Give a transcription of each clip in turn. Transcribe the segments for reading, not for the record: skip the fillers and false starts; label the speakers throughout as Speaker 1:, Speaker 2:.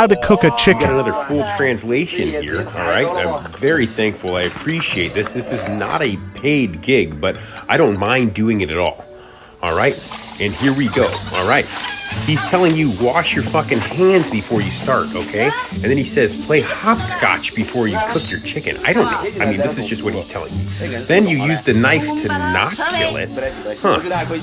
Speaker 1: how to cook a
Speaker 2: We got
Speaker 1: chicken.
Speaker 2: another full translation here, all right? I'm very thankful. I appreciate this. This is not a paid gig, but I don't mind doing it at all right? And here we go, all right? He's telling you wash your fucking hands before you start, okay? And then he says play hopscotch before you cook your chicken. I don't know. I mean, this is just what he's telling you. Then you use the knife to not kill it.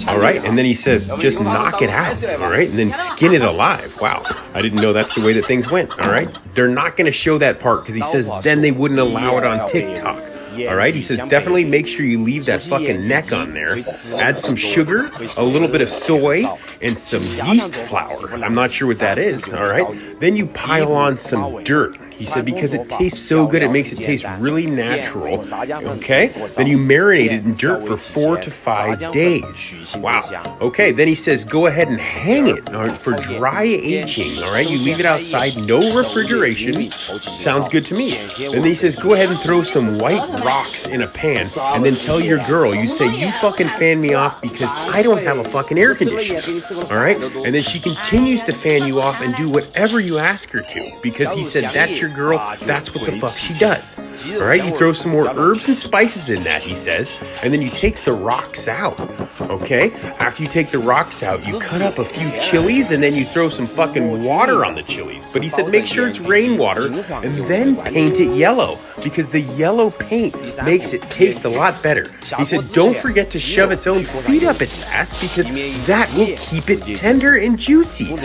Speaker 2: All right? And then he says just knock it out, all right? And then skin it alive. Wow. I didn't know that's the way that things went, all right? They're not going to show that part because he says then they wouldn't allow it on TikTok. All right, he says definitely make sure you leave that fucking neck on there. Add some sugar, a little bit of soy, and some yeast flour. I'm not sure what that is, all right? Then you pile on some dirt. He said because it tastes so good, it makes it taste really natural, okay? Then you marinate it in dirt for 4 to 5 days. Wow. Okay, then he says go ahead and hang it for dry aging, all right? You leave it outside, no refrigeration. Sounds good to me. And then he says go ahead and throw some white rocks in a pan and then tell your girl, you say you fucking fan me off because I don't have a fucking air conditioner, all right? And then she continues to fan you off and do whatever you ask her to because he said that's your girl, that's what the fuck she does. All right, you throw some more herbs and spices in that, he says, and then you take the rocks out, okay? After you take the rocks out, you cut up a few chilies and then you throw some fucking water on the chilies. But he said make sure it's rainwater and then paint it yellow because the yellow paint makes it taste a lot better. He said don't forget to shove its own feet up its ass because that will keep it tender and juicy.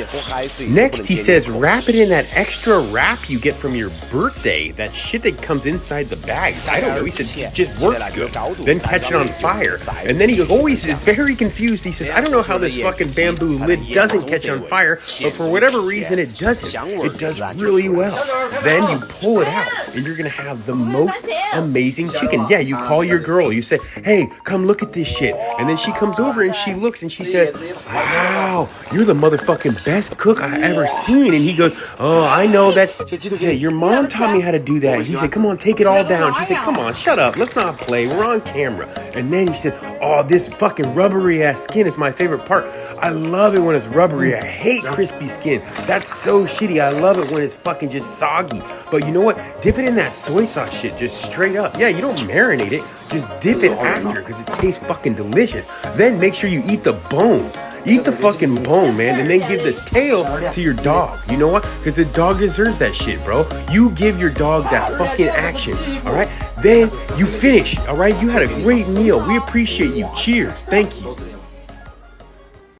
Speaker 2: Next, he says wrap it in that extra wrap you get from your birthday, that shit that comes inside the bags. I don't know. He said it just works good. Then catch it on fire. And then he always is very confused. He says, I don't know how this fucking bamboo lid doesn't catch on fire, but for whatever reason it doesn't. It does really well. Then you pull it out and you're going to have the most amazing chicken. Yeah, you call your girl. You say, hey, come look at this shit. And then she comes over and she looks and she says, wow, you're the motherfucking best cook I ever seen. And he goes, oh, I know that. She said, your mom taught me how to do that. He said, come on, take it all down. She said, come on, shut up. Let's not play. We're on camera. And then he said, oh, this fucking rubbery ass skin is my favorite part. I love it when it's rubbery. I hate crispy skin. That's so shitty. I love it when it's fucking just soggy. But you know what? Dip it in that soy sauce shit just straight up. Yeah, you don't marinate it. Just dip it after because it tastes fucking delicious. Then make sure you eat the bone. Eat the fucking bone, man, and then give the tail to your dog. You know what? Because the dog deserves that shit, bro. You give your dog that fucking action, all right? Then you finish, all right? You had a great meal. We appreciate you. Cheers. Thank you.